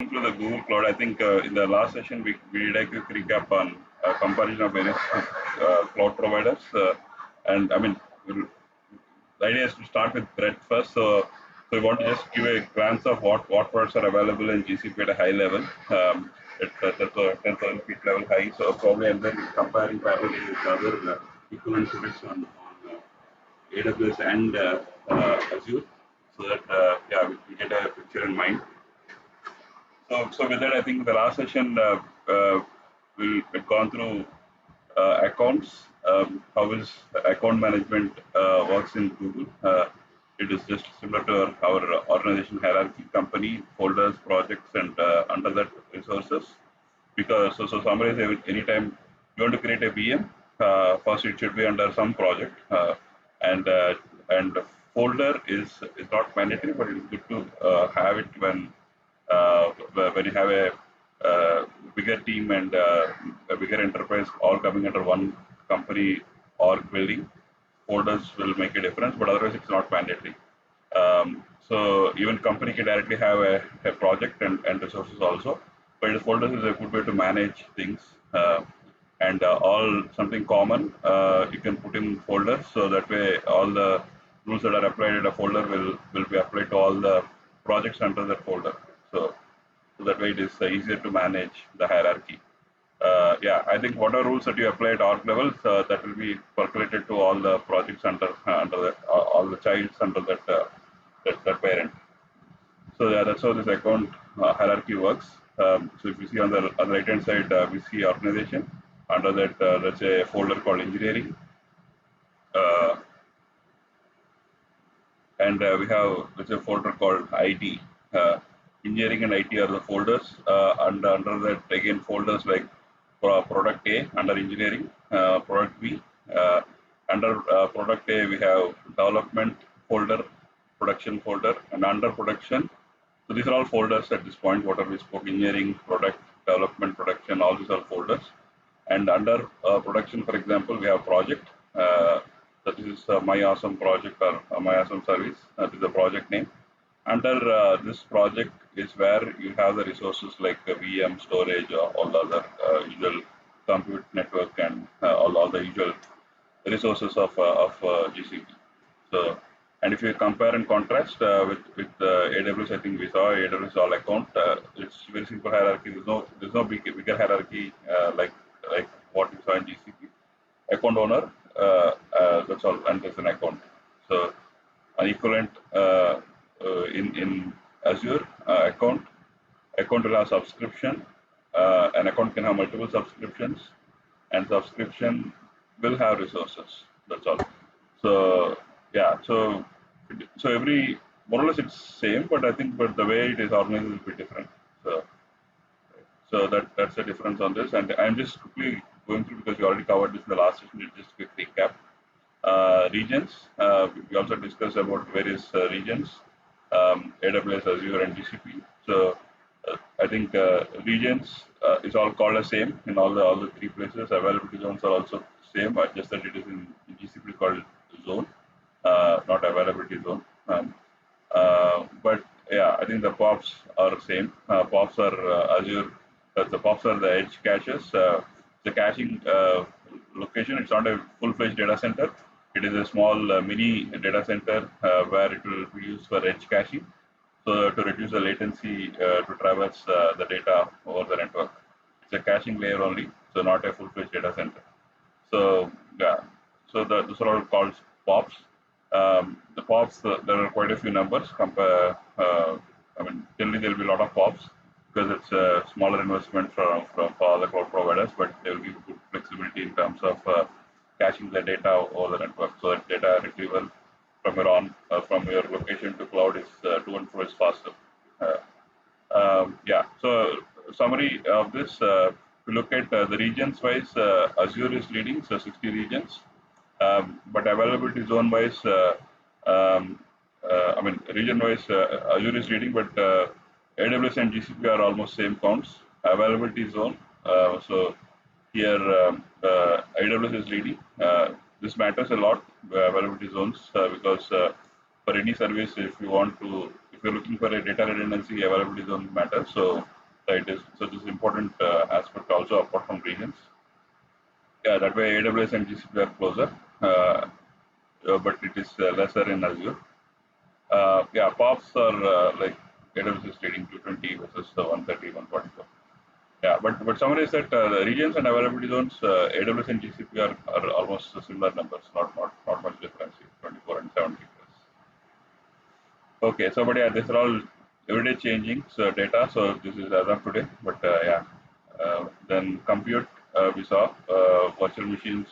To the Google Cloud, I think in the last session we did a quick recap on comparison of various cloud providers. And I mean, the idea is to start with breadth first. So we want to just give a glance of what products are available in GCP at a high level. That's a 10,000 feet level high. So probably and then comparing parallelly with other equivalent products on AWS and Azure, so that yeah we get a picture in mind. So with that, I think the last session we've gone through accounts, how is account management works in Google. It is just similar to our organization hierarchy, company, folders, projects, and under that resources. Because so summarize anytime you want to create a VM, first it should be under some project, and folder is not mandatory, but it's good to have it when you have a bigger team and a bigger enterprise all coming under one company or building. Folders will make a difference, but otherwise it's not mandatory. So even company can directly have a project and resources also, but the folders is a good way to manage things. And all something common you can put in folders, so that way all the rules that are applied in a folder will be applied to all the projects under that folder. So that way it is easier to manage the hierarchy. Yeah, I think whatever rules that you apply at org levels, that will be percolated to all the projects under that, all the childs under that parent. So yeah, that's how this account hierarchy works. So if you see on the right hand side, we see organization. Under that, let's say a folder called engineering, uh, and we have let's say a folder called IT. Engineering and IT are the folders, and under that again folders like product A under engineering, product B. Under product A we have development folder, production folder, and under production. So these are all folders at this point. Whatever we spoke, engineering, product, development, production, all these are folders. And under production, for example, we have project. That is My Awesome project or My Awesome service. That is the project name. Under this project is where you have the resources like VM, storage, all the other usual compute network, and all the usual resources of GCP. So, and if you compare and contrast with AWS, I think we saw AWS all account. It's very simple hierarchy. There's no bigger hierarchy like what we saw in GCP. Account owner, that's all, and there's an account. So an equivalent in Azure account will have subscription. An account can have multiple subscriptions, and subscription will have resources. That's all. So yeah, so every more or less it's same, but I think the way it is organized is a bit different. So that's the difference on this, and I'm just quickly going through because we already covered this in the last session. Just quick recap. Regions. We also discussed about various regions, AWS, Azure, and GCP. So I think regions is all called the same in all the three places. Availability zones are also same, but just that it is in GCP called zone, not availability zone. But yeah, I think the POPs are same. POPs are Azure. The POPs are the edge caches. The caching location. It's not a full-fledged data center. It is a small mini data center where it will be used for edge caching. So to reduce the latency to traverse the data over the network. It's a caching layer only, so not a full-fledged data center. So yeah, so those are all called POPs. The POPs, there are quite a few numbers. I mean, generally there will be a lot of POPs because it's a smaller investment from all the cloud providers, but they will give good flexibility in terms of caching the data over the network, so that data retrieval from your location to cloud is to and fro is faster. Yeah. So summary of this, we look at the regions wise. Azure is leading, so 60 regions. But availability zone wise, I mean region wise, Azure is leading, but AWS and GCP are almost same counts. Availability zone. So here AWS is leading. This matters a lot, availability zones, because for any service, if if you're looking for a data redundancy, availability zone matters. So this is important aspect also apart from regions. Yeah, that way AWS and GCP are closer, but it is lesser in Azure. Yeah, POPs are like AWS is leading 220 versus 130, 144. Yeah, but summary is that the regions and availability zones, AWS and GCP are almost similar numbers, not much difference, 24 and 70 plus. Okay, so but yeah, these are all everyday changing so data. So this is as of today, but yeah, then compute we saw virtual machines,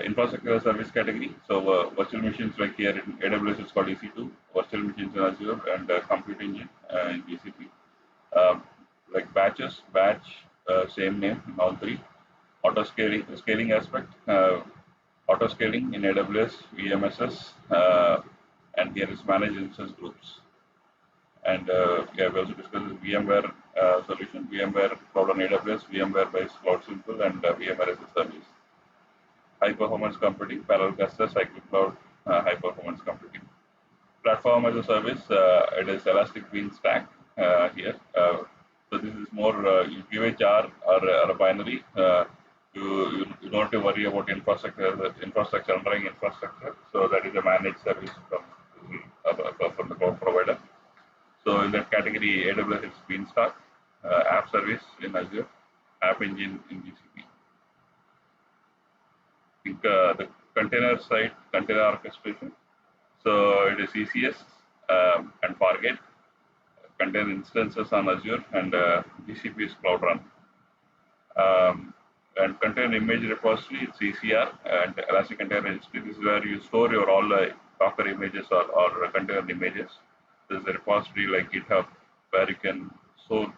infrastructure as a service category. So virtual machines like here in AWS is called EC2, virtual machines in Azure, and compute engine in GCP. Like batch, same name in all three. Auto scaling aspect, auto scaling in AWS, VMSS, and here is managed instance groups. And yeah, we also discussed VMware solution, VMware Cloud on AWS, VMware based Cloud Simple, and VMware as a service. High performance computing, parallel cluster, cyclic cloud, high performance computing. Platform as a service, it is Elastic Bean Stack here. So this is more, you give a jar or a binary, you don't have to worry about infrastructure, underlying infrastructure. So that is a managed service from the cloud provider. So in that category, AWS is Beanstalk, App Service in Azure, App Engine in GCP. I think the container side, container orchestration. So it is ECS and Fargate, container instances on Azure, and GCP is Cloud Run. And container image repository, it's ECR, and Elastic Container Registry. This is where you store your all Docker images or container images. There's a repository like GitHub where you can store,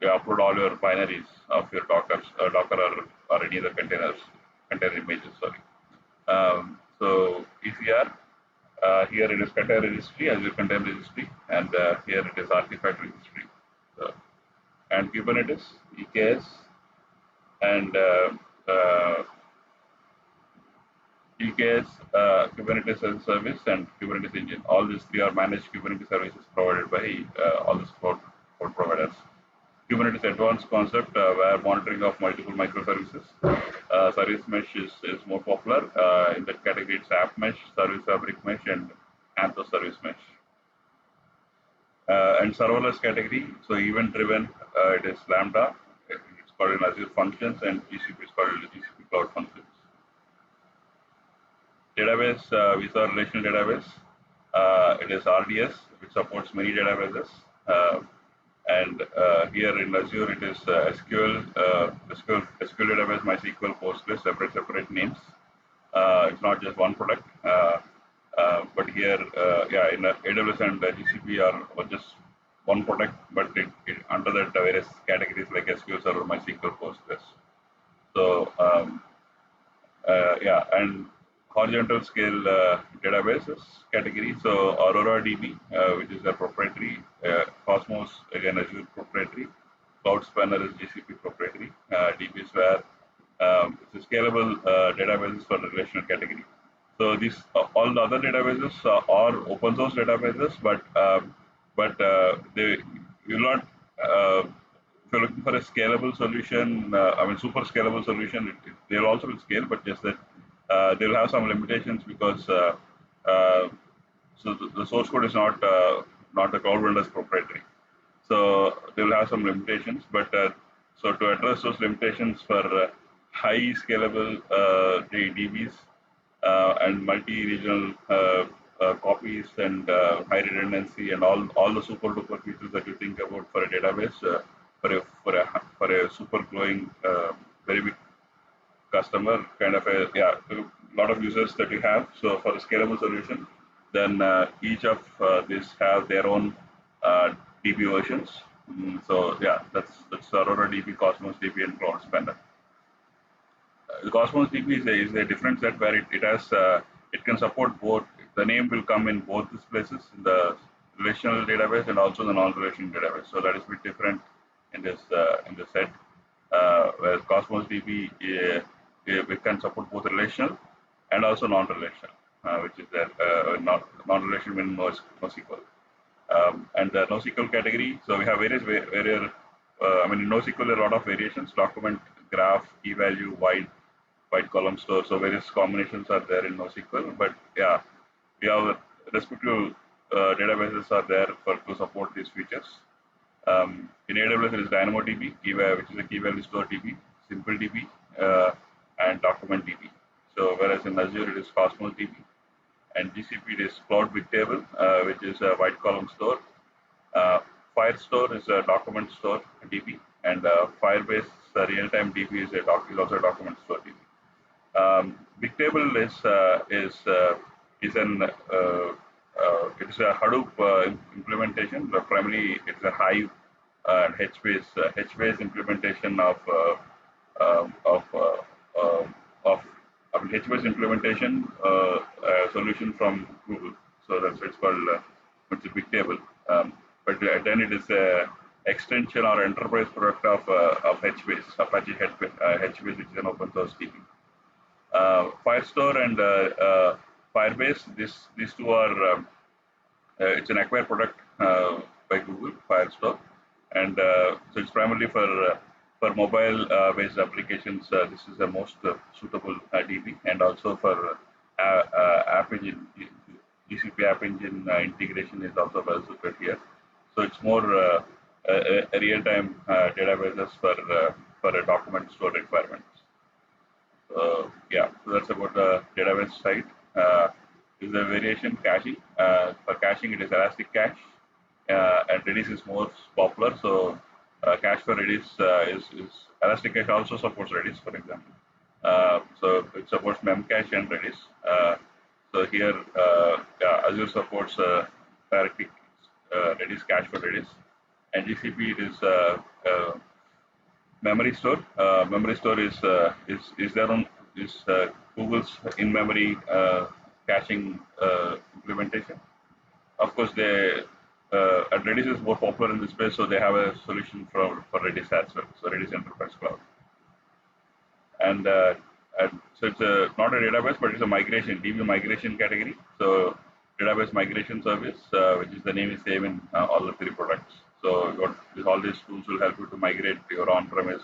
upload all your binaries of your Docker or any other container images. Sorry. So ECR, here it is container registry, Azure Container Registry, and here it is artifact registry. And Kubernetes, EKS, and EKS, Kubernetes as a service, and Kubernetes engine. All these three are managed Kubernetes services provided by all these cloud providers. Kubernetes advanced concept where monitoring of multiple microservices. Service mesh is more popular. In that category, it's app mesh, service fabric mesh, and Anthos service mesh. And serverless category, so event driven, it is Lambda. It's called in Azure Functions, and GCP is called GCP Cloud Functions. Database, we saw relational database. It is RDS, which supports many databases. And here in Azure, it is SQL database, MySQL, Postgres, separate names. It's not just one product. But here, yeah, in AWS and GCP are just one product, but under that various categories like SQL Server, MySQL, Postgres. So yeah, and horizontal scale databases category. So Aurora DB, which is a proprietary, Cosmos again Azure proprietary, Cloud Spanner is GCP proprietary. DB is where it's a scalable databases for the relational category. So these all the other databases are open source databases, but they will not. If you're looking for a scalable solution, I mean super scalable solution, they'll also will scale, but just that they'll have some limitations because so the source code is not the cloud vendor's proprietary. So they'll have some limitations, but so to address those limitations for high scalable DBs and multi-regional copies and high redundancy and all the super duper features that you think about for a database for a super growing very big customer kind of a lot of users that you have. So for a scalable solution, then each of these have their own DB versions. So yeah, that's Aurora DB, Cosmos DB, and Cloud Spanner. The Cosmos DB is a different set where it has it can support both. The name will come in both these places, in the relational database and also the non-relational database. So that is a bit different in this set. Where Cosmos DB it can support both relational and also non-relational, which is that non-relational means NoSQL. And the NoSQL category, so we have in NoSQL there are a lot of variations: document, graph, key value, wide column store. So various combinations are there in NoSQL. But yeah, we have respective databases are there to support these features. In AWS, there is DynamoDB, which is a key value store DB, SimpleDB, and Document DB. So whereas in Azure it is Cosmos DB, and GCP it is Cloud Bigtable, which is a wide column store. Firestore is a document store DB, and Firebase real-time DB is also a document store DB. Bigtable it's a Hadoop implementation, but primarily it's a Hive and HBase implementation of HBase implementation solution from Google. So that's it's called it's a Bigtable. But then it is a extension or enterprise product of HBase, Apache HBase, which is an open source DB. Firestore and Firebase, these two are it's an acquired product by Google, Firestore, and so it's primarily for mobile-based applications. This is the most suitable DB, and also for App Engine, GCP App Engine integration is also well suited here. So it's more a real-time databases for a document store requirements. Yeah, so that's about the database side. This is a variation caching. For caching, it is Elastic Cache, and Redis is more popular. So cache for Redis is Elastic Cache also supports Redis, for example. So it supports Memcache and Redis. So here, Azure supports directly Redis cache for Redis, and GCP it is memory store. Memory store is their own Google's in-memory caching implementation. Of course, Redis is more popular in this space, so they have a solution for Redis as well. So Redis Enterprise Cloud, and so it's not a database, but it's a migration DB migration category. So database migration service, which is the name is same in all the three products. So all these tools will help you to migrate your on-premise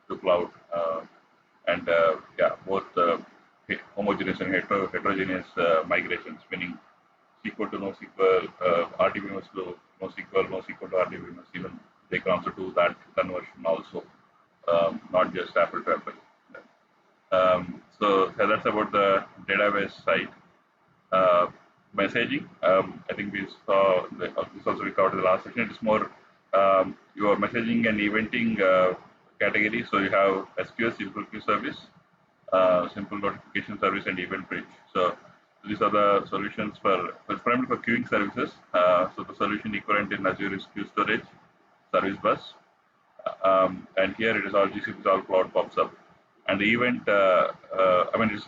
to cloud, and both homogeneous and heterogeneous migrations, meaning SQL to NoSQL, RDBMS to NoSQL, NoSQL to RDBMS. Even they can also do that conversion also, not just apple to apple. So that's about the database side. Messaging, I think we saw this also we covered in the last section. It is more your messaging and eventing category. So you have SQS, Simple Queue Service, Simple Notification Service, and Event Bridge. So these are the solutions it's primarily for queuing services. So the solution equivalent in Azure is Queue Storage, Service Bus, and here it is all GCP, all cloud pops up. And the event, it's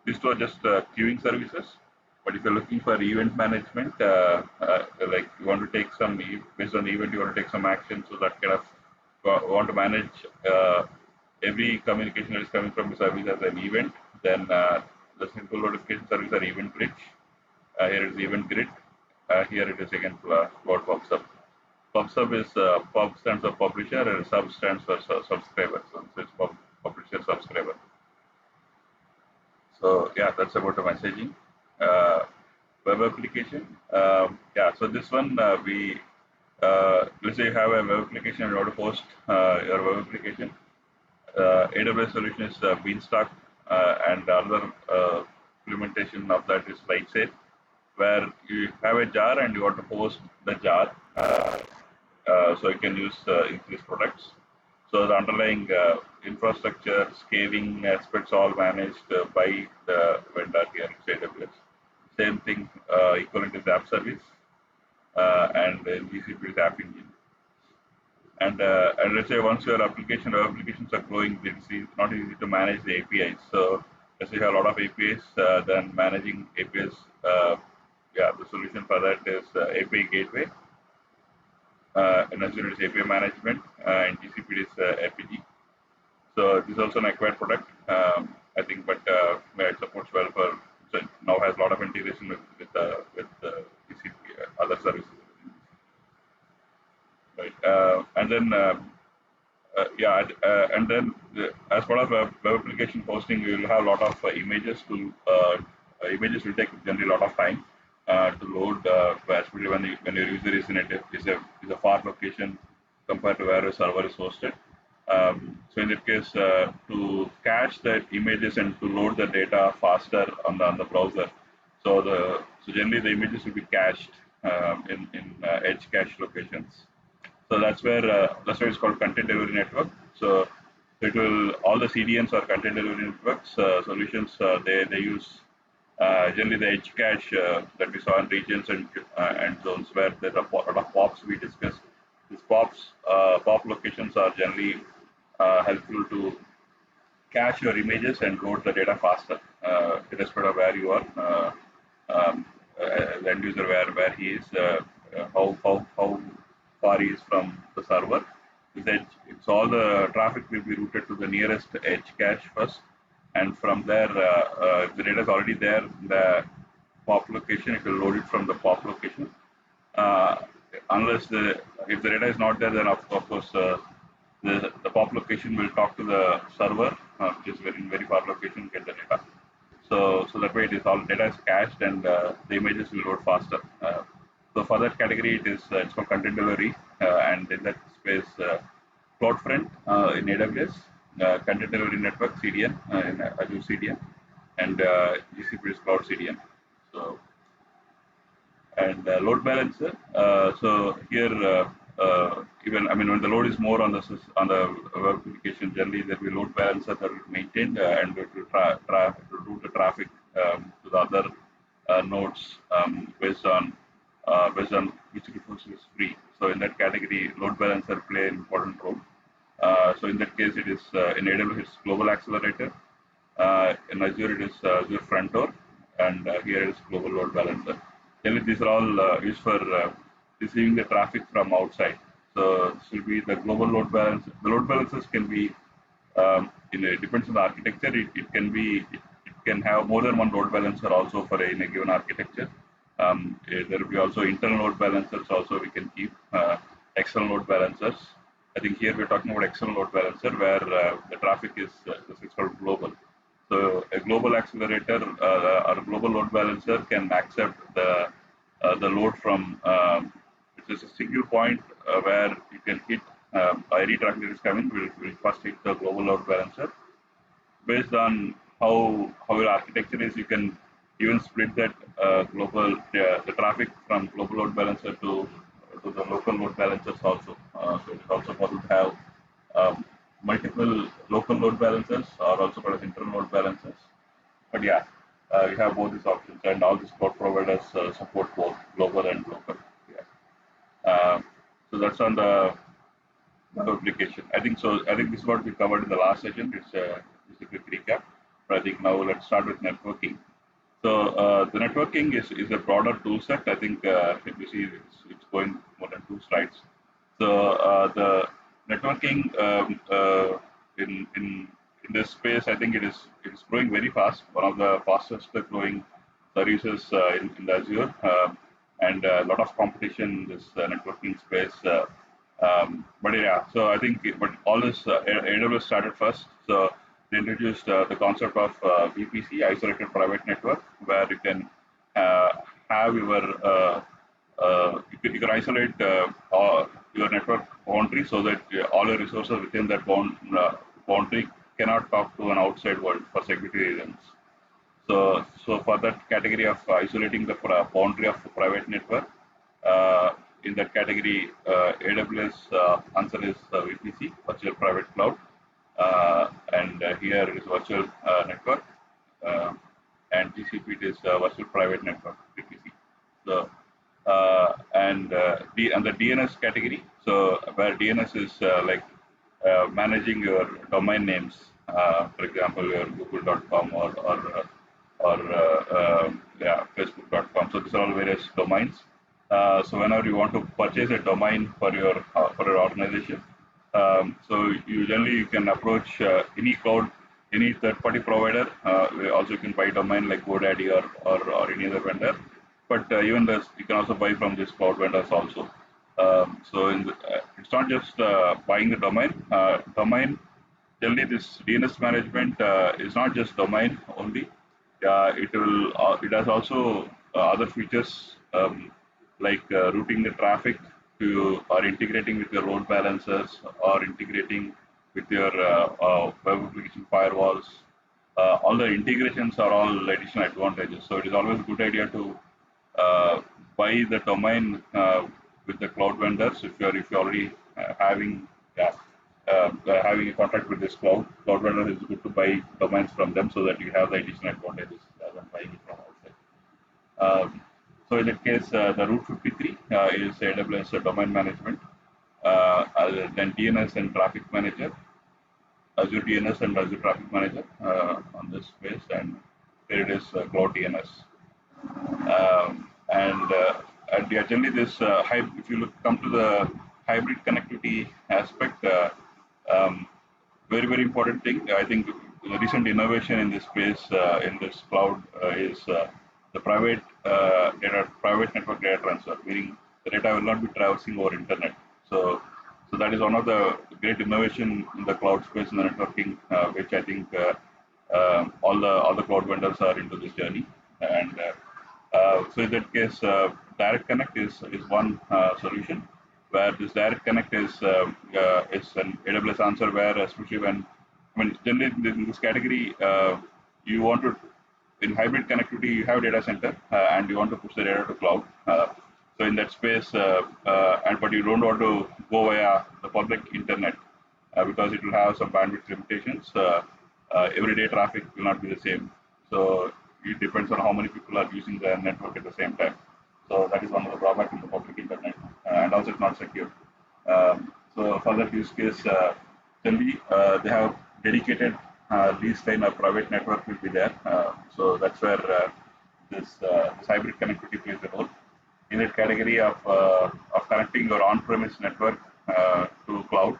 these two are just queuing services. But if you're looking for event management, like you want to take based on the event, you want to take some action, so that kind of want to manage every communication that is coming from the service as an event, then the simple notification service are Event Bridge. Here it is Event Grid. Here it is again cloud PubSub. PubSub is Pub stands for publisher and Sub stands for subscriber. So it's publisher subscriber. So yeah, that's about the messaging. Web application. So this one let's say you have a web application and you want to host your web application. AWS solution is Beanstalk, and the other implementation of that is LightSail, where you have a jar and you want to host the jar, so you can use these products. So the underlying infrastructure, scaling aspects all managed by the vendor here, it's AWS. Same thing, equivalent is App Service, and GCP is App Engine. And let's say once your applications are growing, it's not easy to manage the APIs. So let's say you have a lot of APIs, then managing APIs, the solution for that is API Gateway. In Azure it is API Management, and GCP is APG. So this is also an acquired product, I think, but it supports well so it now has a lot of integration with GCP, other services right. And then yeah, and then as part of web application hosting, we will have a lot of images to images will take generally a lot of time to load, especially when your user is in a far location compared to where a server is hosted. So in that case, to cache the images and to load the data faster on the browser. So generally the images will be cached in edge cache locations. So that's why it's called content delivery network. So it will all the CDNs or content delivery networks solutions they use generally the edge cache that we saw in regions and zones where there are a lot of POPs we discussed. These POP locations are generally helpful to cache your images and load the data faster, irrespective of where you are, the end user where he is, how far he is from the server. It's all the traffic will be routed to the nearest edge cache first, and from there, if the data is already there in the POP location, it will load it from the POP location. Uh, unless if the data is not there, then of course the POP location will talk to the server, which is very far location, get the data. So that way it is all data is cached and the images will load faster. So for that category, it's called content delivery, and in that space, CloudFront in AWS, content delivery network CDN in Azure CDN, and GCP is Cloud CDN. So and load balancer. So here, even I mean, when the load is more on the web application, generally there will be load balancer that will be maintained and it will route the traffic to the other nodes based on which resource is free. So in that category, load balancer play an important role. So in that case, it is in AWS it's Global Accelerator. In Azure, it is Azure Front Door, and here it is Global Load Balancer. Generally, these are all used for receiving the traffic from outside. So this will be the global load balancer. The load balancers can be, it depends on the architecture. It can have more than one load balancer also for in a given architecture. There will be also internal load balancers. Also, we can keep external load balancers. I think here we're talking about external load balancer where the traffic is called global. So a global accelerator or a global load balancer can accept the load from it's a single point where you can hit any traffic that is coming. Will first hit the global load balancer. Based on how your architecture is, you can even split that the traffic from global load balancer to the local load balancers also. So it's also possible to have multiple local load balancers or also called as internal load balancers. But yeah, we have both these options, and all these cloud providers support both global and local. Yeah. So that's on the application. I think so. I think this is what we covered in the last session. It's a quick recap. But I think now let's start with networking. So the networking is a broader tool set. I think if you see it's going more than 2 slides. So the networking in this space, I think it's growing very fast. One of the fastest growing services in the Azure, and a lot of competition in this networking space. But yeah, so I think but all this AWS started first. So they introduced the concept of VPC, isolated private network, where you can have you can isolate your network boundary so that all your resources within that boundary cannot talk to an outside world for security reasons. So for that category of isolating the boundary of the private network, in that category, AWS answer is VPC, Virtual Private Cloud, and here it is Virtual Network, and GCP it is Virtual Private Network, VPC. So and the DNS category, so where DNS is like managing your domain names, for example, your google.com or yeah, facebook.com. So these are all various domains. So whenever you want to purchase a domain for your organization, so usually you can approach any cloud, any third-party provider. Also, you can buy domain like GoDaddy or any other vendor. But even this, you can also buy from these cloud vendors also. It's not just buying the domain. Domain generally this DNS management is not just domain only. It has also other features like routing the traffic to or integrating with your load balancers or integrating with your web application firewalls. All the integrations are all additional advantages. So it is always a good idea to uh, buy the domain with the cloud vendors if you're already having yeah, having a contract with this cloud vendor. It's good to buy domains from them so that you have the additional advantages rather than buying it from outside. So in that case, the Route 53 is AWS domain management, then DNS and traffic manager, Azure DNS and Azure traffic manager on this space, and here it is cloud DNS. And yeah, generally this if you come to the hybrid connectivity aspect, very very important thing. I think the recent innovation in this space in this cloud is the private network data transfer, meaning the data will not be traversing over internet. So that is one of the great innovation in the cloud space in the networking, which I think all the cloud vendors are into this journey. And so in that case, direct connect is one solution where this direct connect is an AWS answer where especially when I mean generally in this category you want to in hybrid connectivity you have data center and you want to push the data to cloud. So in that space and but you don't want to go via the public internet because it will have some bandwidth limitations. Everyday traffic will not be the same. So it depends on how many people are using the network at the same time. So that is one of the drawbacks in the public internet, and also it's not secure. So for that use case, generally they have dedicated lease line or private network will be there. So that's where this hybrid connectivity plays a role. In that category of connecting your on-premise network to cloud,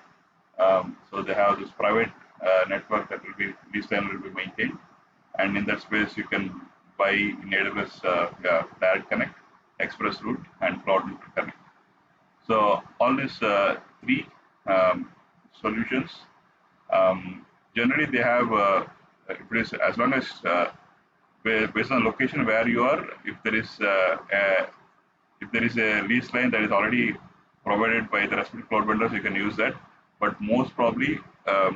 so they have this private network that will be lease line will be maintained, and in that space you can buy in AWS Direct Connect, Express Route, and Cloud Connect. So all these three solutions, generally they have as long as based on location where you are, if there is a lease line that is already provided by the respective cloud vendors, you can use that. But most probably, I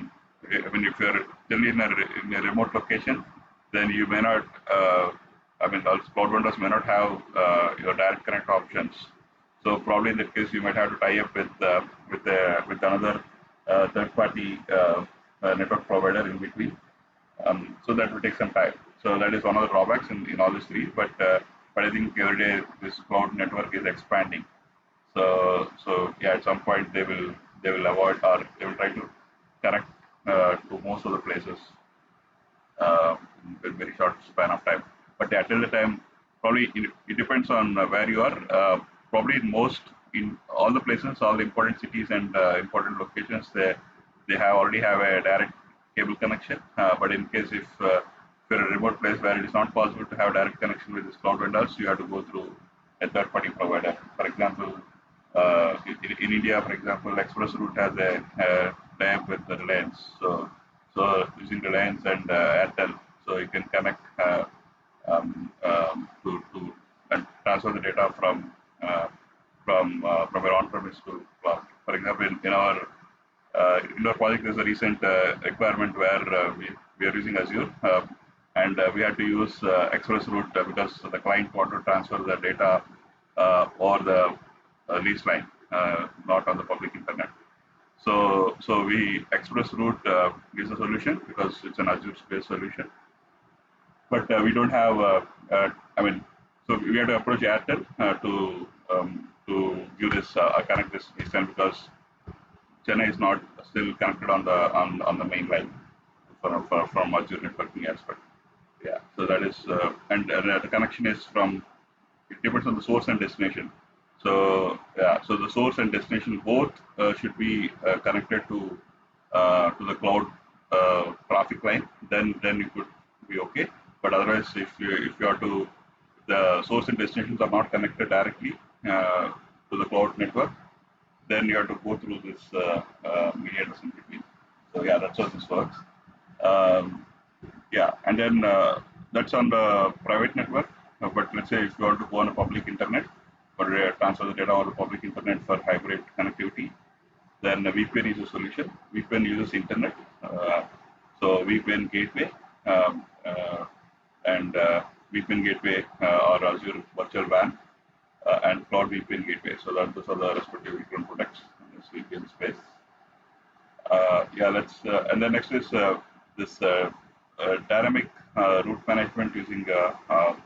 mean, if you're generally in a remote location, then you may not. I mean, those cloud vendors may not have your direct connect options. So probably in that case, you might have to tie up with another third-party network provider in between. So that will take some time. So that is one of the drawbacks in all these three. But I think every day this cloud network is expanding. So yeah, at some point they will avoid or they will try to connect to most of the places in very short span of time. But yeah, till the time, probably it depends on where you are. Probably in all the places, all the important cities and important locations, they already have a direct cable connection. But in case if you're a remote place where it is not possible to have direct connection with these cloud vendors, you have to go through a third-party provider. For example, in India, for example, Express Route has a tie-up with the Reliance. So using Reliance and Airtel, so you can connect to and transfer the data from your on-premise to cloud. For example, in our project, there's a recent requirement where we are using Azure, and we had to use Express Route because the client wanted to transfer the data over the lease line, not on the public internet. So we Express Route is a solution because it's an Azure-based solution, but we don't have. I mean, so we have to approach Airtel to give this connect this lease line because Chennai is not still connected on the main line from Azure networking aspect. Yeah, so that is and the connection is from it depends on the source and destination. So yeah, so the source and destination both should be connected to the cloud traffic line. Then you could be okay. But otherwise, if you are the source and destinations are not connected directly to the cloud network, then you have to go through this mediators in between. So yeah, that's how this works. Um, yeah, and then that's on the private network. But let's say if you want to go on a public internet or transfer the data over the public internet for hybrid connectivity, then VPN is a solution. VPN uses internet. So VPN gateway and VPN gateway or Azure virtual WAN and cloud VPN gateway. So that those are the respective VPN products in this VPN space. Yeah, let's and then next is this dynamic route management using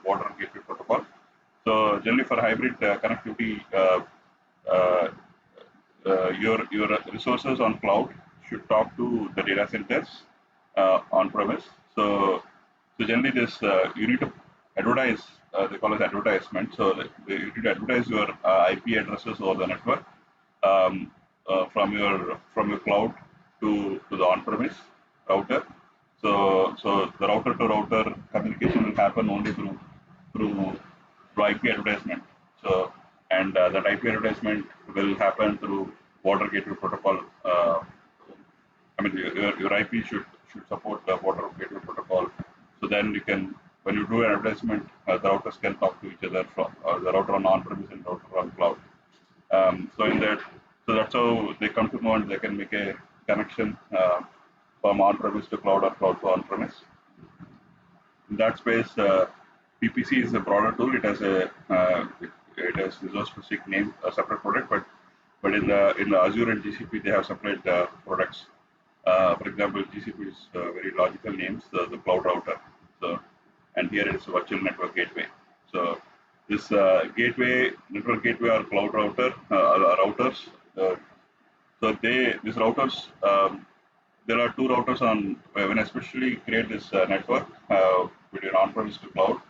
border gateway protocol. So generally for hybrid connectivity, uh, your resources on cloud should talk to the data centers on premise. So generally this you need to advertise. They call it advertisement. So you need to advertise your IP addresses over the network from your cloud to the on-premise router. So the router to router communication will happen only through IP advertisement. So and that IP advertisement will happen through border gateway protocol. I mean your IP should support the border gateway protocol. So then you can when you do an advertisement, the routers can talk to each other from the router on on-premise and router on cloud. So that's how they come to know and they can make a connection from on-premise to cloud or cloud to on-premise. In that space, PPC is a broader tool. It has resource-specific name, a separate product, but in the Azure and GCP they have separate products. For example, GCP is very logical names, the cloud router. So and here it is a virtual network gateway. So this network gateway or cloud router routers. These routers. There are two routers on when I especially create this network between on-premise to cloud.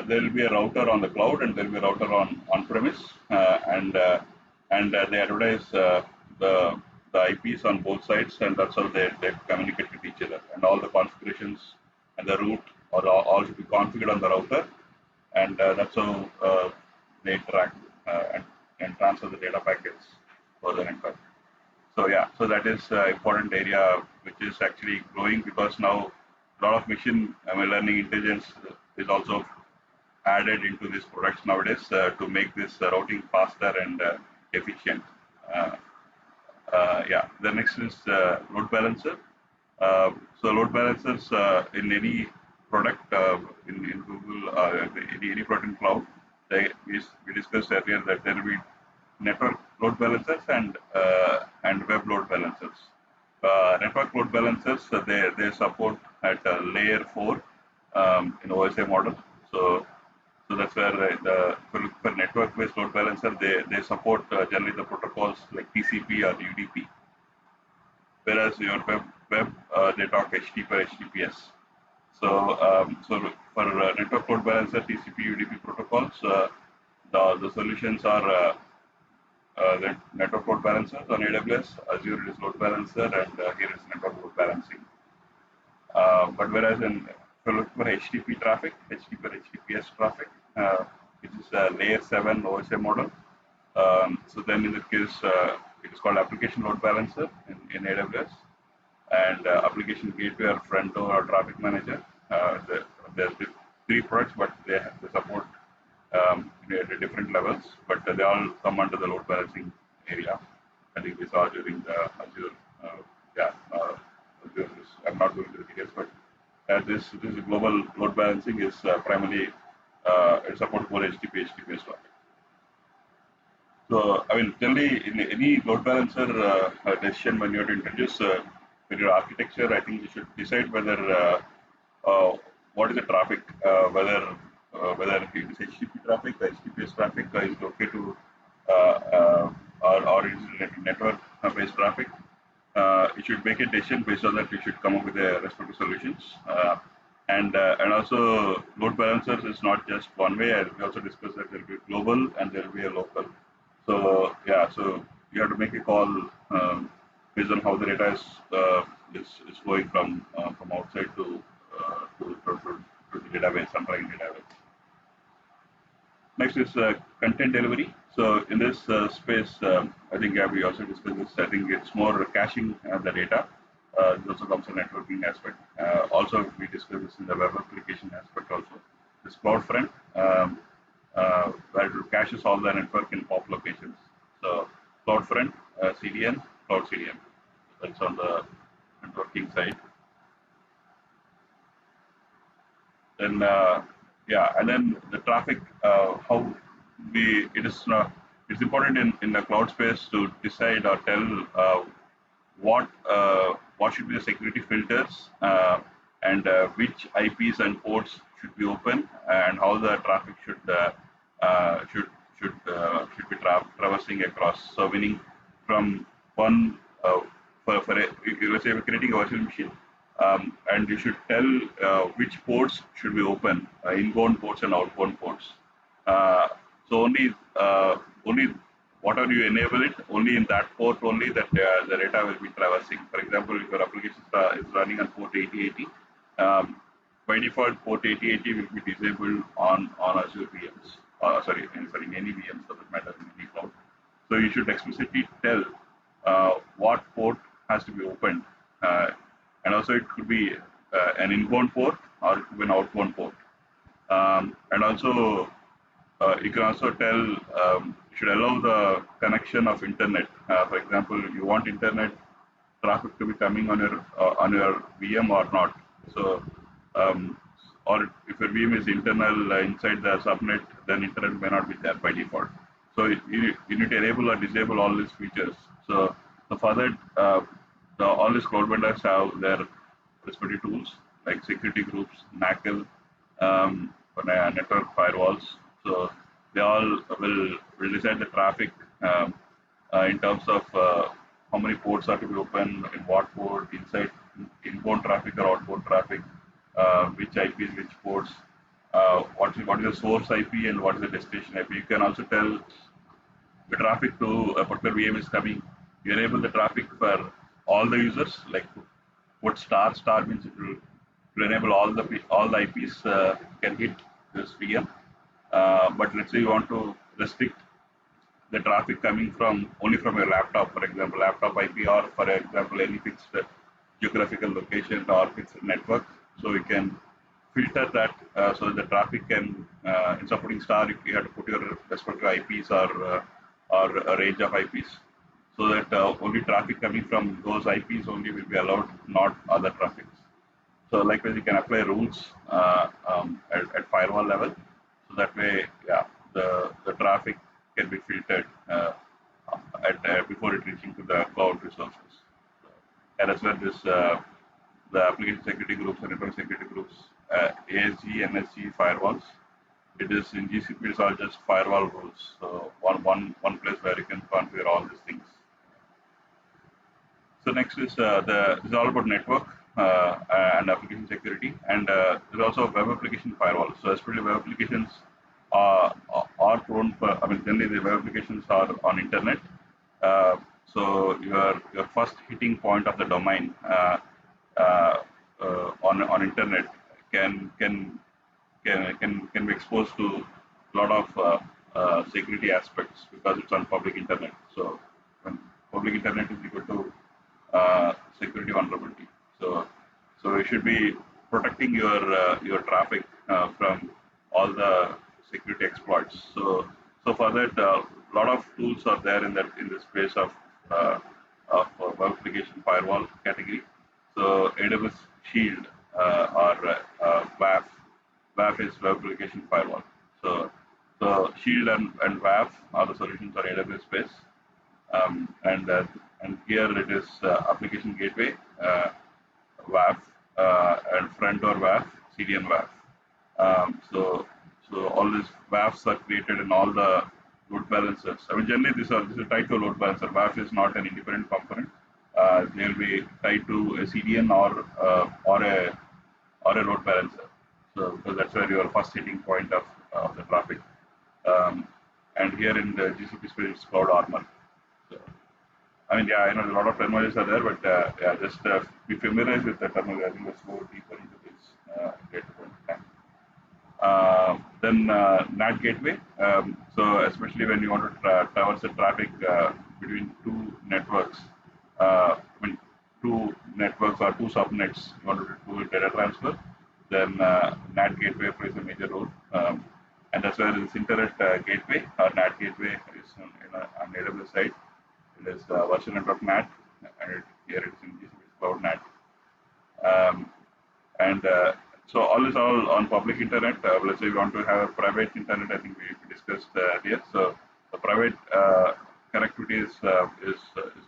There will be a router on the cloud and there will be a router on-premise, and they advertise the IPs on both sides, and that's how they communicate with each other. And all the configurations and the route all should be configured on the router, and that's how they interact and transfer the data packets for the network. So yeah, so that is important area which is actually growing because now a lot of machine learning intelligence is also added into these products nowadays to make this routing faster and efficient. Uh, yeah, the next is load balancer. So load balancers in any product in Google, any product in cloud, we discussed earlier that there will be network load balancers and web load balancers. Network load balancers they support at layer 4 in OSI model. So that's where for network-based load balancer they support generally the protocols like TCP or UDP, whereas your web they talk HTTP or HTTPS. So for network load balancer TCP UDP protocols, the solutions are the network load balancers on AWS, Azure is load balancer, and here is network load balancing. But whereas if you look for HTTP traffic, HTTP or HTTPS traffic, which is a layer 7 OSI model, so then in this case, it is called application load balancer in AWS, and application gateway or front door or traffic manager. There's the three products, but they support at different levels, but they all come under the load balancing area. I think we saw during the Azure. Yeah, Azure is, I'm not going to the details, but this global load balancing is primarily it supports for HTTP, HTTPS traffic. So, I mean, generally, in any load balancer decision, when you have to introduce with your architecture, I think you should decide whether what is the traffic, whether it is HTTP traffic, the HTTPS traffic is okay to, or is it network-based traffic. You should make a decision based on that. You should come up with the respective solutions. And also load balancers is not just one way. We also discussed that there will be global and there will be a local. So yeah, so you have to make a call based on how the data is flowing from outside to the database, underlying database. Next is content delivery. So in this space, I think we also discussed this. I think it's more caching the data. This also comes to networking aspect. Also, we discussed this in the web application aspect also. This CloudFront, where it caches all the network in POP locations. So CloudFront, CDN, Cloud CDN. That's on the networking side. Then yeah, and then the traffic, how we it is it's important in the cloud space to decide or tell what should be the security filters and which IPs and ports should be open and how the traffic uh, should should be traversing across. So meaning from one for let's say we're creating a virtual machine, and you should tell which ports should be open, inbound ports and outbound ports. Uh, so only whatever you enable it, only in that port only that the data will be traversing. For example, if your application is running on port 8080, by default port 8080 will be disabled on Azure VMs. Sorry, any VMs doesn't matter in any cloud. So you should explicitly tell what port has to be opened, and also it could be an inbound port or it could be an outbound port. And also you can also tell you should allow the connection of internet. For example, you want internet traffic to be coming on your VM or not. So or if your VM is internal inside the subnet, then internet may not be there by default. So you need to enable or disable all these features. So for that, all these cloud vendors have their respective tools like security groups, NACL, for network firewalls. So they all will decide the traffic in terms of how many ports are to be open, in what port, inside inbound traffic or outbound traffic, which IPs, which ports, what is the source IP and what is the destination IP. You can also tell the traffic to a particular VM is coming. You enable the traffic for all the users, like put star means it will enable all the IPs can hit this VM. But let's say you want to restrict the traffic coming from only from your laptop, for example, laptop IP, or for example, any fixed geographical location or fixed network. So you can filter that so the traffic can, instead of putting star, you have to put your respective IPs or a range of IPs, so that only traffic coming from those IPs only will be allowed, not other traffics. So likewise, you can apply rules at firewall level, so that way, yeah, the traffic can be filtered before it reaching to the cloud resources. And that's where this the application security groups and network security groups, ASG, NSG firewalls. It is in GCP. It's all just firewall rules. So one place where you can configure all these things. So next is this is all about network and application security, and there's also web application firewall. So especially web applications are prone for. I mean, generally the web applications are on internet. Uh, so your first hitting point of the domain on internet can be exposed to a lot of security aspects because it's on public internet. So when public internet is equal to security vulnerability. So you should be protecting your traffic from all the security exploits. So for that, a lot of tools are there in the space of web application firewall category. So AWS Shield or WAF. WAF is web application firewall. So Shield and WAF are the solutions for AWS space. And here it is application gateway, WAF, and front door WAF, CDN WAF. So all these WAFs are created in all the load balancers. I mean, generally this is tied to a load balancer. WAF is not an independent component. They will be tied to a CDN or a load balancer. So because that's where your first hitting point of the traffic. And here in the GCP space, it's Cloud Armor. So, I mean, yeah, I know a lot of terminologies are there, but yeah, just be familiar with the terminology. I think let's go deeper into this later on. Then NAT gateway. So especially when you want to traverse the traffic between two networks, I mean two networks or two subnets, you want to do data transfer, then NAT gateway plays a major role. And as well as Internet gateway or NAT gateway is on AWS side. It is virtual network NAT, and here it is in GCP Cloud NAT. Um, and so all is all on public internet. Let's say we want to have a private internet. I think we discussed here. So the private connectivity is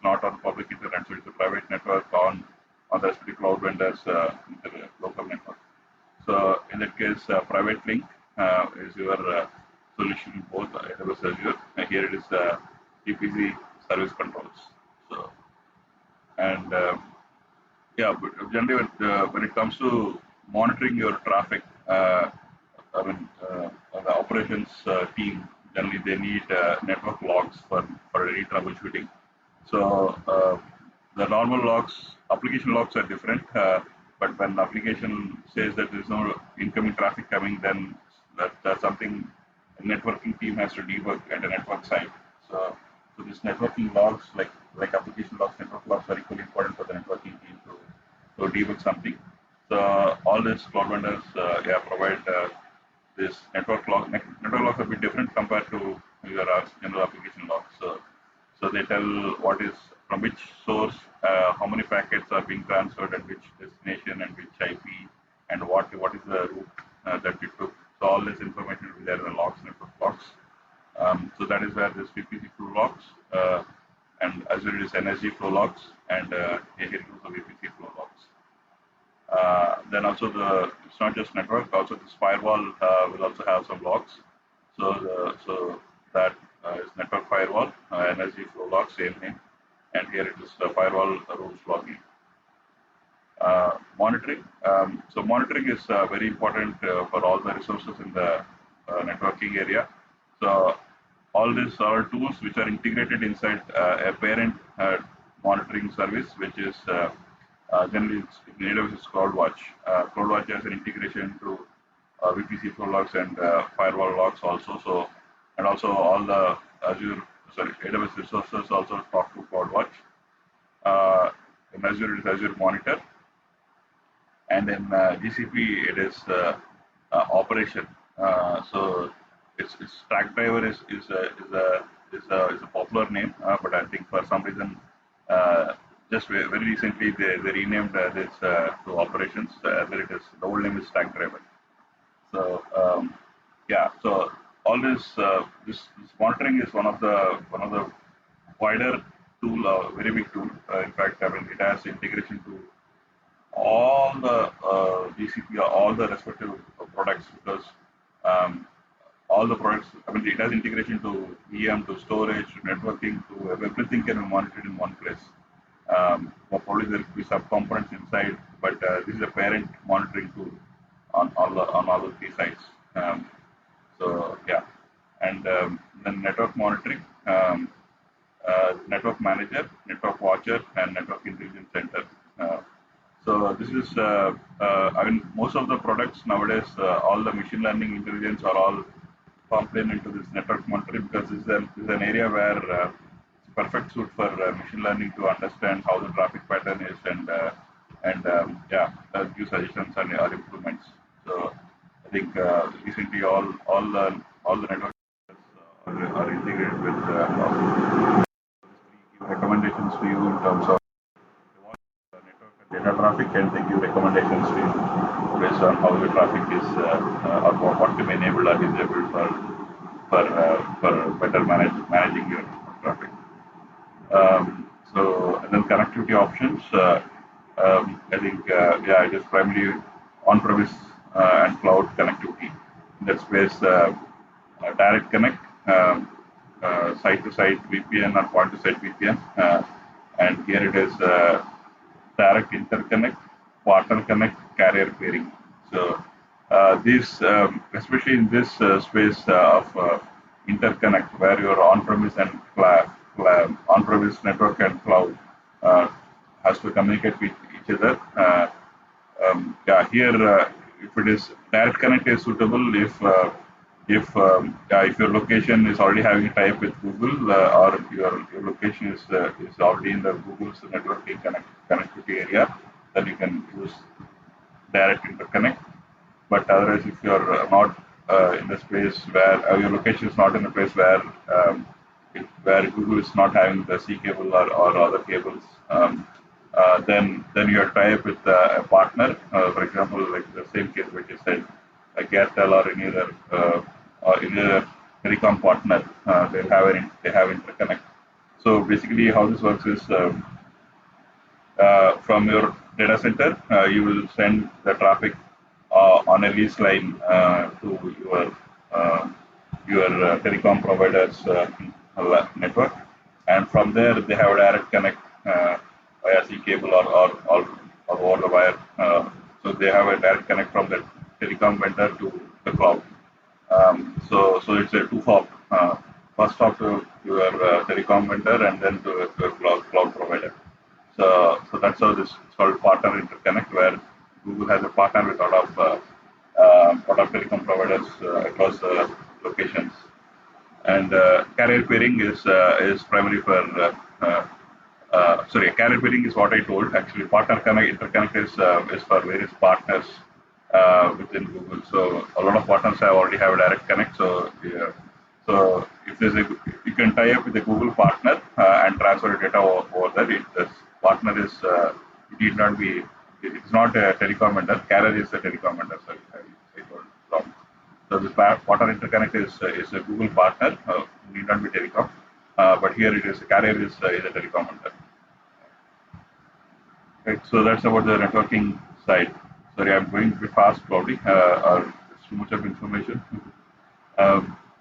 not on public internet. So it's a private network on the respective cloud vendors local network. So in that case, private link is your solution in both AWS Azure. Here it is GPC service controls. So and yeah, but generally when it comes to monitoring your traffic, I mean, the operations team, generally they need network logs for any troubleshooting. So the normal logs, application logs are different, but when the application says that there is no incoming traffic coming, then that's something a networking team has to debug at a network side. So, so these networking logs, like application logs, network logs are equally important for the networking team to debug something. So all these cloud vendors yeah, provide this network log. Network logs are a bit different compared to your general application logs. So they tell what is from which source, how many packets are being transferred at which destination and which IP, and what is the route that it took. So all this information will be there in the logs, network logs. So that is where this VPC flow logs and Azure is NSG flow logs, and here it is the VPC flow logs. Then also it's not just network, also this firewall will also have some logs. So that is network firewall, energy flow log, same name, and here it is firewall rules logging. Monitoring. So monitoring is very important for all the resources in the networking area. So all these are tools which are integrated inside a parent monitoring service, which is generally in AWS is CloudWatch. CloudWatch has an integration to VPC flow logs and firewall logs also. So and also all the AWS resources also talk to CloudWatch. In Azure it is Azure Monitor, and in GCP it is operation. So its stack driver is a popular name, but I think for some reason just very recently they renamed this to operations. There it is. The old name is stack driver. So yeah, so all this monitoring is one of the wider tool, very big tool. In fact, I mean it has integration to all the GCP, all the respective products, because um, all the products, I mean, it has integration to VM, to storage, to networking, to everything can be monitored in one place. Probably there will be sub-components inside, but this is a parent monitoring tool on all the three sides. So yeah, and then network monitoring, network manager, network watcher, and network intelligence center. So this is, I mean, most of the products nowadays, all the machine learning intelligence are all pumped into this network monitoring, because this is an area where it's perfect suit for machine learning to understand how the traffic pattern is, and yeah, give suggestions and improvements. So I think recently all the network are integrated with give recommendations to you in terms of network and data traffic, and they give recommendations to you based on how the traffic is or what to be enabled or disabled for better managing your traffic. So and then connectivity options. I think yeah, it is primarily on-premise and cloud connectivity. In that space, direct connect, site-to-site VPN or point-to-site VPN, and here it is direct interconnect, partner connect, carrier pairing. So these, especially in this space of interconnect, where your on-premise and on-premise network and cloud uh, has to communicate with each other. Yeah, here if it is direct connect is suitable if if your location is already having a type with Google, or your location is already in the Google's networking connectivity area, then you can use direct interconnect. But otherwise, if you're not in the space where your location is not in a place where Google is not having the C cable or other cables, then you tie up with a partner. For example, like the same case which you said, like Airtel or any other telecom partner, they have interconnect. So basically, how this works is from your data center, you will send the traffic on a lease line to uh, your telecom provider's network, and from there they have a direct connect via C cable or over the wire. So they have a direct connect from the telecom vendor to the cloud. So it's a two-hop. First hop to your telecom vendor and then to your cloud provider. So that's how this is called partner interconnect, where Google has a partner with lot of telecom providers across locations. And carrier peering is primarily for carrier peering is what I told. Actually, partner connect interconnect is for various partners within Google. So a lot of partners already have a direct connect. So yeah, so if there's a you can tie up with a Google partner and transfer the data over there. This partner is it need not be it's not a telecom vendor. Carrier is a telecom vendor. Sorry, I told wrong. So this partner interconnect is a Google partner. Need not be telecom, but here it is carrier is a telecom vendor. Right. So that's about the networking side. Sorry, I'm going a bit fast probably, or it's too much of information.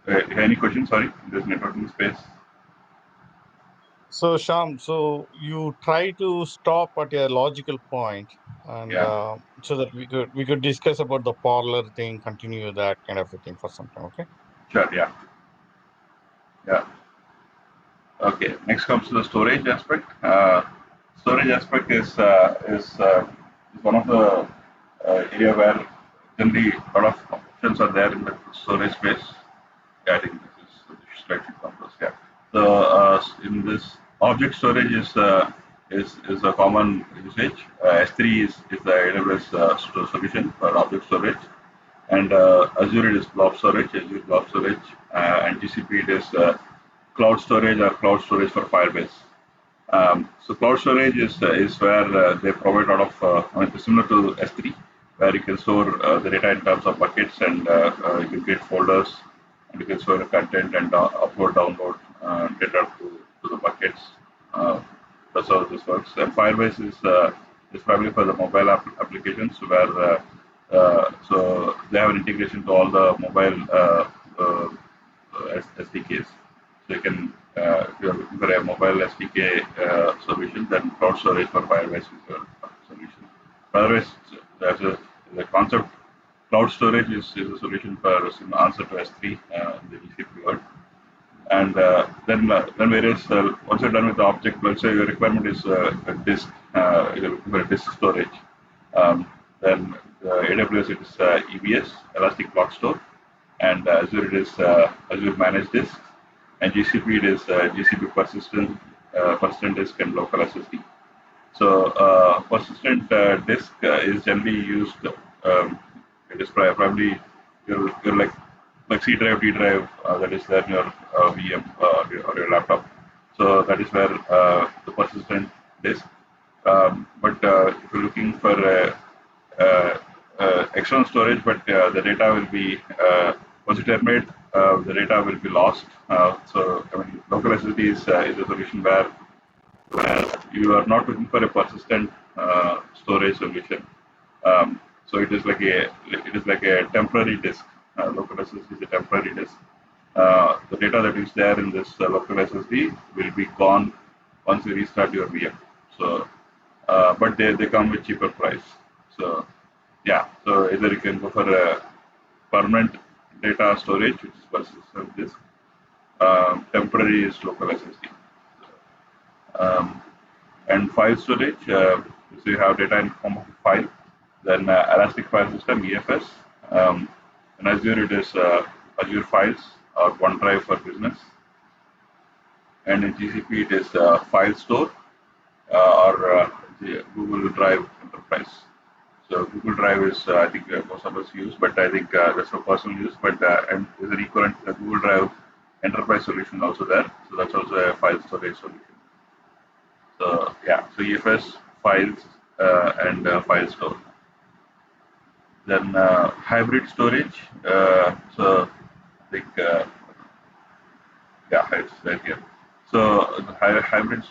Any questions? Sorry, in this networking space. So Sham, so you try to stop at a logical point, and Yeah. so that we could discuss about the parlor thing, continue that kind of a thing for some time. Okay. Sure. Yeah. Yeah. Okay. Next comes to the storage aspect. Storage aspect is one of the area where generally a lot of options are there in the storage space. Yeah, I think this is slightly complex. Yeah. So in this object storage is a common usage. S3 is the AWS solution for object storage, and Azure it is blob storage, Azure blob storage, and GCP it is cloud storage or cloud storage for Firebase. So cloud storage is where they provide a lot of, it's similar to S3, where you can store the data in terms of buckets, and you can create folders, and you can store the content and upload, download data to the buckets. Uh, that's how this works. And Firebase is probably for the mobile applications, where so they have an integration to all the mobile SDKs. So you can, if you're looking for a mobile SDK solution, then cloud storage for Firebase is your solution. Firebase, there's the concept. Cloud storage is a solution for answer to S3 in the GCP world. And then various once you're done with the object, let's say your requirement is a disk, you're looking for a disk storage. Then AWS it is EBS, Elastic Block Store, and Azure it is Azure Managed Disk, and GCP it is GCP persistent disk and local SSD. So persistent disk is generally used. It is probably your like C drive, D drive that is there in your VM or your laptop. So that is where the persistent disk. But if you're looking for external storage, but the data will be once you terminate, the data will be lost. So I mean, local SSD is a solution where you are not looking for a persistent storage solution. So it is like a temporary disk. Local SSD is a temporary disk. The data that is there in this local SSD will be gone once you restart your VM. So, but they come with cheaper price. So yeah, so either you can go for a permanent data storage, which is persistent disk. Temporary is local SSD. Um, and file storage, so you have data in form of a file, then Elastic File System (EFS), and Azure it is Azure Files or OneDrive for Business, and in GCP it is File Store or the Google Drive Enterprise. So Google Drive is I think most of us use, but I think that's for personal use. But and there's an equivalent Google Drive Enterprise solution also there. So that's also a file storage solution. So yeah, so EFS files and file store. Then hybrid storage. So I think yeah, it's right here. So the hybrids,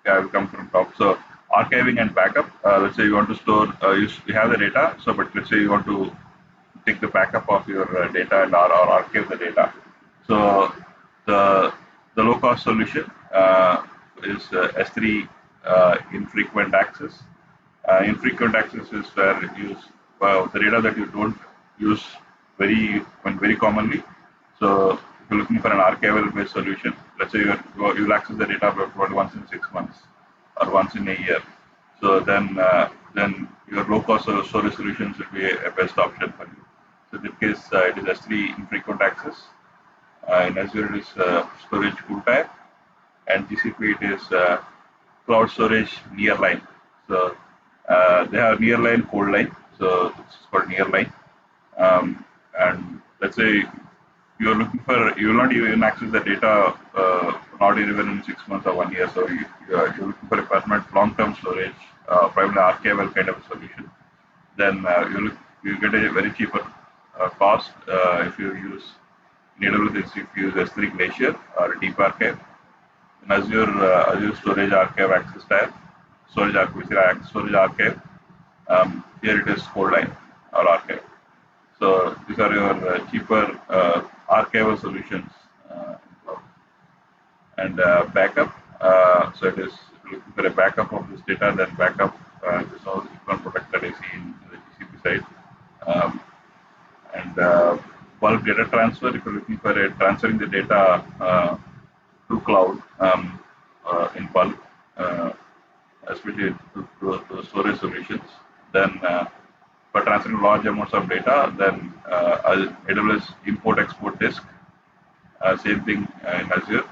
yeah, will come from top. So archiving and backup. Let's say you want to store, you have the data. So, but let's say you want to take the backup of your data and or archive the data. So the low cost solution is S3 infrequent access. Infrequent access is where you use the data that you don't use very commonly. So if you're looking for an archival based solution, let's say you'll access the data about once in 6 months or once in a year. So then your low cost storage solutions will be a best option for you. So in this case, it is S3 infrequent access. In Azure, it is storage full time, and GCP it is cloud storage nearline. So they have nearline, cold line. So it's called nearline. And let's say you're looking for, you will not even access the data, not even in 6 months or 1 year. So you're looking for a permanent long-term storage, primarily archival kind of a solution. Then you get a very cheaper cost if you use in AWS, if you use S3 Glacier or Deep Archive. In Azure, Azure Storage Archive Access Tab, Storage Archive. Here it is Cold Line or Archive. So these are your cheaper archival solutions. And backup. So it is looking for a backup of this data, then backup. This is all equal product that I see in the GCP side. Um, and bulk data transfer. If you're looking for transferring the data to cloud in bulk, especially to storage solutions, then for transferring large amounts of data, then AWS import export disk. Same thing in Azure.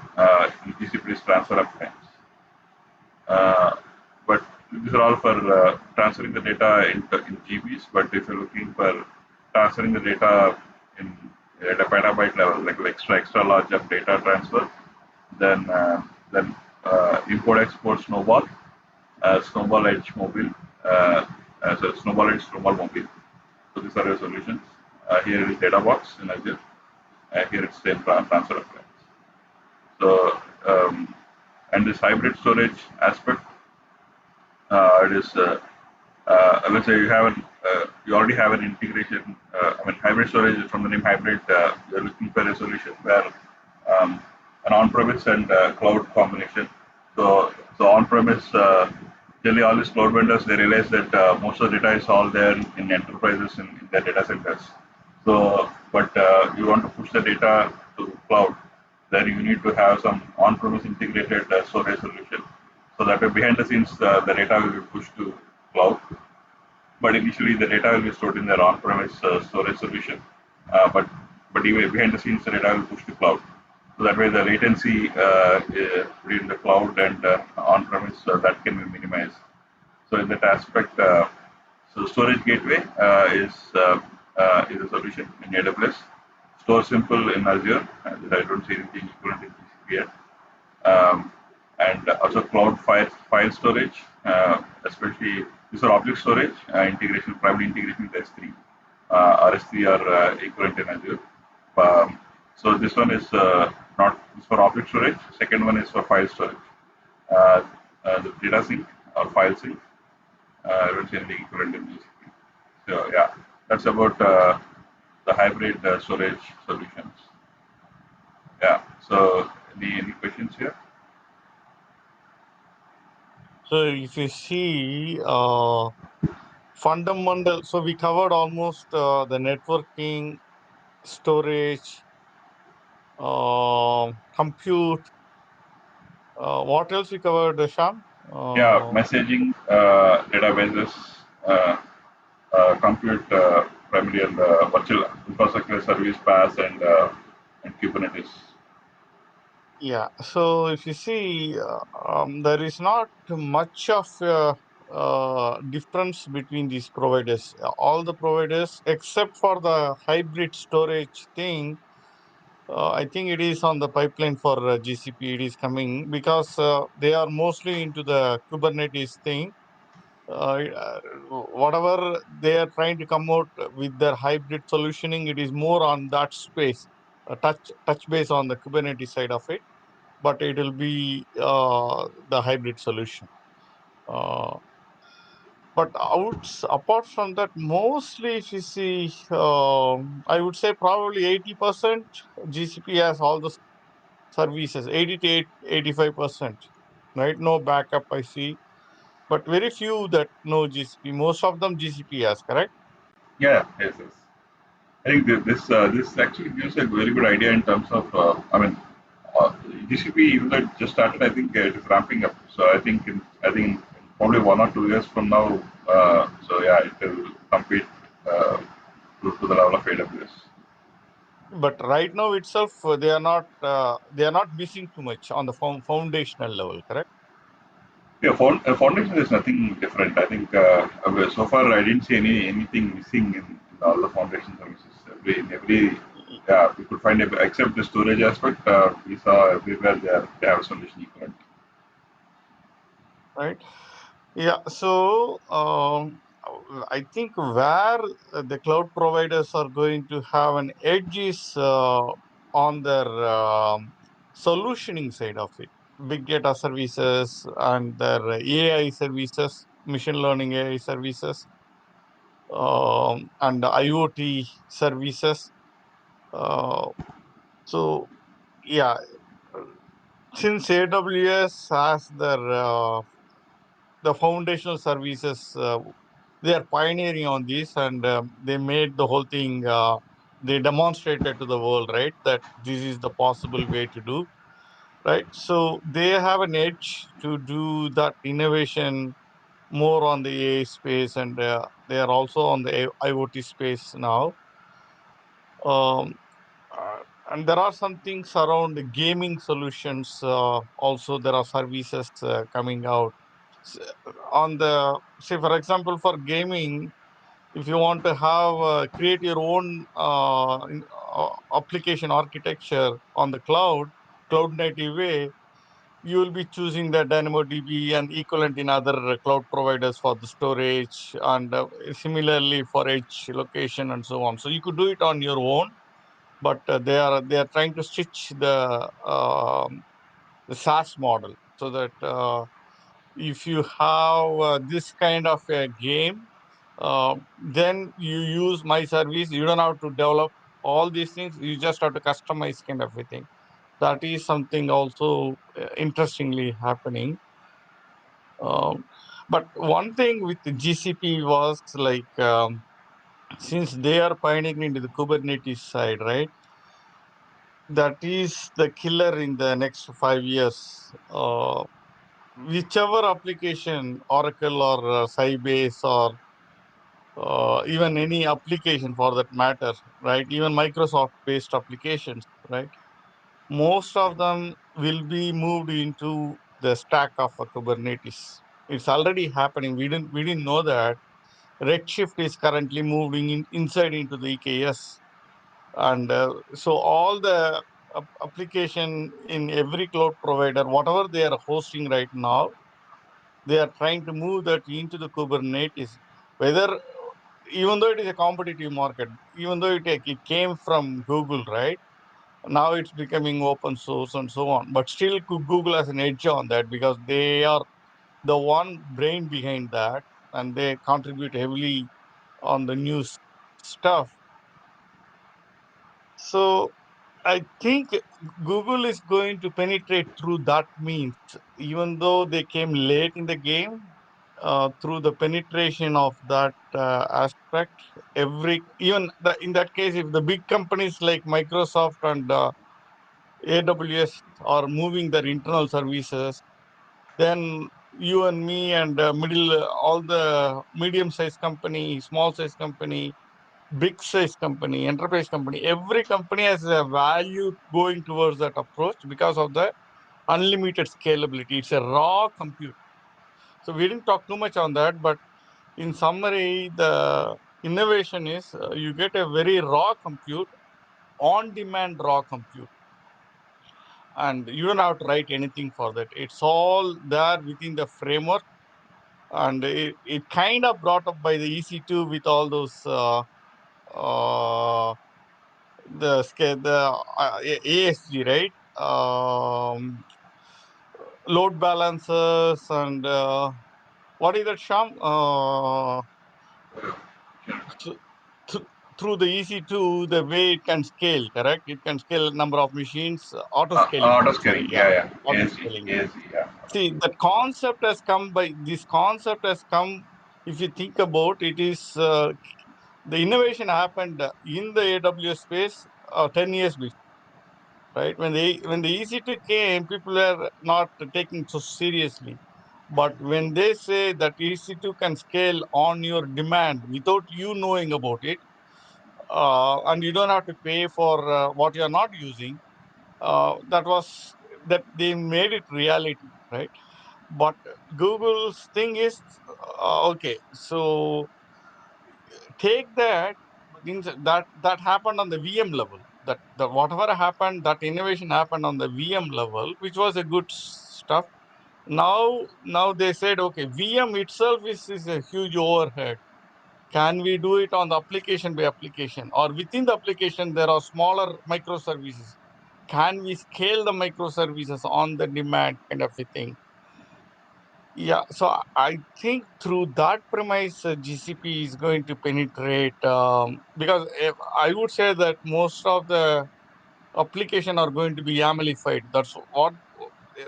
In GCP is transfer of times. But these are all for transferring the data in GBs. But if you're looking for transferring the data in at a petabyte level, like extra large of data transfer, then import export Snowball, Snowball Edge Mobile, so Snowball Edge Snowball Mobile. So these are your solutions. Here is data box in Azure. Here it's same transfer of frames. So and this hybrid storage aspect, it is let's say you already have an integration. I mean, hybrid storage is from the name hybrid. You're looking for a solution where an on-premise and cloud combination. So on-premise, generally all these cloud vendors, they realize that most of the data is all there in enterprises in their data centers. So, but you want to push the data to cloud, then you need to have some on-premise integrated storage solution. So that way, behind the scenes, the data will be pushed to cloud, but initially the data will be stored in their on-premise storage solution. But even behind the scenes, the data will push to cloud. So that way, the latency between the cloud and on-premise that can be minimized. So in that aspect, so storage gateway is a solution in AWS. Store Simple in Azure. I don't see anything equivalent in GCP yet. And also cloud file storage, especially these are object storage integration, primarily integration with S3. RS3 are equivalent in Azure. So this one is not is for object storage. Second one is for file storage. The data sync or file sync. I don't see anything equivalent in GCP. So yeah, that's about the hybrid storage solutions. Yeah. So any questions here? So if you see fundamental, so we covered almost the networking, storage, compute. What else we covered, Sham? Yeah, messaging, databases, compute, primarily on the virtual infrastructure service PaaS and Kubernetes. Yeah. So if you see, there is not much of a difference between these providers. All the providers, except for the hybrid storage thing, I think it is on the pipeline for GCP. It is coming because they are mostly into the Kubernetes thing. Whatever they are trying to come out with their hybrid solutioning, it is more on that space, touch base on the Kubernetes side of it, but it will be the hybrid solution. Uh, but apart from that, mostly if you see, I would say probably 80% GCP has all the services, 80 to 85%, right? No backup, I see, but very few that know GCP. Most of them GCP has, correct? Yeah, yes, yes. I think this actually gives a very good idea in terms of uh, GCP, even though it just started, I think it is ramping up. So I think probably 1 or 2 years from now, so yeah, it will compete uh, to the level of AWS. But right now itself, they are not missing too much on the foundational level, correct? Yeah, foundation is nothing different. I think so far I didn't see anything missing in all the foundation services. In every yeah, we could find except the storage aspect. We saw everywhere they have a solution equivalent. Right. Yeah. So I think where the cloud providers are going to have an edge is on their solutioning side of it, big data services and their AI services, machine learning AI services, and IoT services. Uh, so yeah, since AWS has the foundational services, they are pioneering on this, and they made the whole thing. They demonstrated to the world, right, that this is the possible way to do, right? So they have an edge to do that innovation more on the AI space, and they are also on the IoT space now. Um, uh, and there are some things around the gaming solutions. Also, there are services coming out. On the, say, for example, for gaming, if you want to have create your own application architecture on the cloud native way, you will be choosing the DynamoDB and equivalent in other cloud providers for the storage, and similarly for edge location and so on. So you could do it on your own, but they are trying to stitch the SaaS model so that if you have this kind of a game, then you use my service. You don't have to develop all these things. You just have to customize kind of a thing. That is something also interestingly happening. Um, but one thing with the GCP was like, since they are pioneering into the Kubernetes side, right? That is the killer in the next 5 years. Whichever application, Oracle or Sybase or even any application for that matter, right? Even Microsoft-based applications, right? Most of them will be moved into the stack of a Kubernetes. It's already happening. We didn't know that. Redshift is currently moving inside into the EKS, and so all the application in every cloud provider, whatever they are hosting right now, they are trying to move that into the Kubernetes. Whether, even though it is a competitive market, even though it came from Google, right? Now it's becoming open source and so on. But still, Google has an edge on that because they are the one brain behind that, and they contribute heavily on the new stuff. So I think Google is going to penetrate through that means, even though they came late in the game, through the penetration of that aspect. In that case, if the big companies like Microsoft and AWS are moving their internal services, then you and me and all the medium-sized company, small-sized company, big size company, enterprise company, every company has a value going towards that approach because of the unlimited scalability. It's a raw compute. So we didn't talk too much on that, but in summary, the innovation is you get a very raw compute, on-demand raw compute, and you don't have to write anything for that. It's all there within the framework, and it kind of brought up by the EC2 with all those uh, ASG, right? Load balancers and what is that, Sham? th- th- Through the EC2, the way it can scale, correct? It can scale number of machines, auto scaling. Auto Sorry, scaling, yeah, yeah, yeah, auto ASC, scaling. ASC, yeah. See, the concept has come by this concept has come. If you think about it, is the innovation happened in the AWS space 10 years before, right? When the EC2 came, people were not taking so seriously. But when they say that EC2 can scale on your demand without you knowing about it, and you don't have to pay for what you're not using, that they made it reality, right? But Google's thing is, okay, so take that, that happened on the VM level. That whatever happened, that innovation happened on the VM level, which was a good stuff. Now they said, okay, VM itself is a huge overhead. Can we do it on the application by application, or within the application there are smaller microservices? Can we scale the microservices on the demand kind of a thing? Yeah, so I think through that premise, GCP is going to penetrate, because I would say that most of the application are going to be YAMLified. That's what.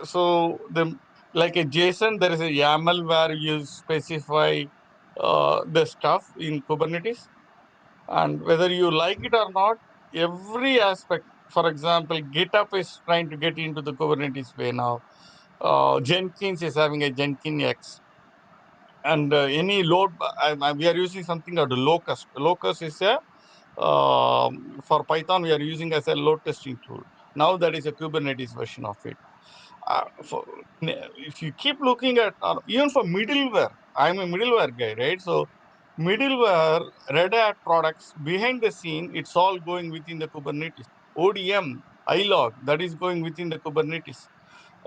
So the like a JSON, there is a YAML where you specify the stuff in Kubernetes, and whether you like it or not, every aspect. For example, GitHub is trying to get into the Kubernetes way now. Jenkins is having a Jenkins X, and any load. We are using something called Locust. Locust is a for Python we are using as a load testing tool. Now that is a Kubernetes version of it. If you keep looking at, even for middleware, I'm a middleware guy, right? So middleware, Red Hat products behind the scene, it's all going within the Kubernetes. ODM, iLog, that is going within the Kubernetes.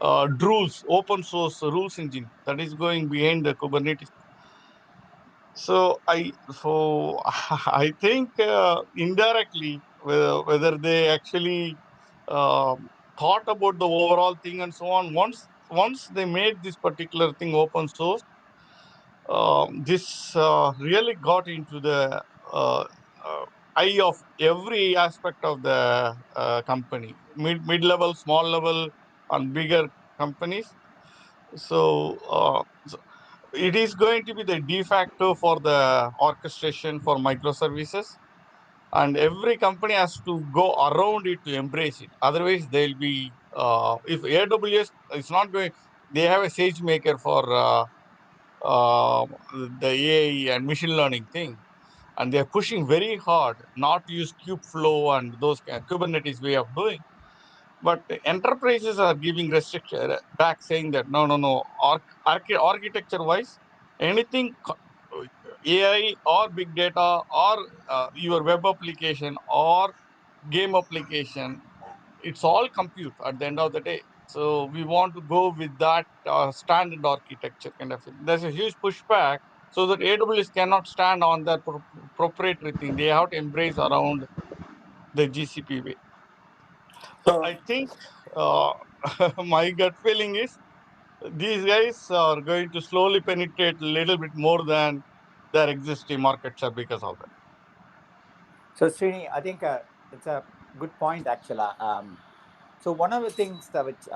Drules, open source rules engine, that is going behind the Kubernetes. So I think indirectly, whether they actually thought about the overall thing and so on. Once they made this particular thing open source, this really got into the uh, eye of every aspect of the company, mid level, small level, and bigger companies. So it is going to be the de facto for the orchestration for microservices, and every company has to go around it to embrace it. Otherwise, they'll be if AWS is not going, they have a SageMaker for uh, the AI and machine learning thing, and they're pushing very hard not to use Kubeflow and those Kubernetes way of doing. But enterprises are giving restriction back, saying that no, architecture wise, anything AI or big data or your web application or game application, it's all compute at the end of the day. So we want to go with that standard architecture kind of thing. There's a huge pushback, so that AWS cannot stand on that proprietary thing. They have to embrace around the GCP way. So So, I think uh, my gut feeling is these guys are going to slowly penetrate a little bit more than their existing market share because of that. so Srini, I think it's a good point actually. So one of the things that which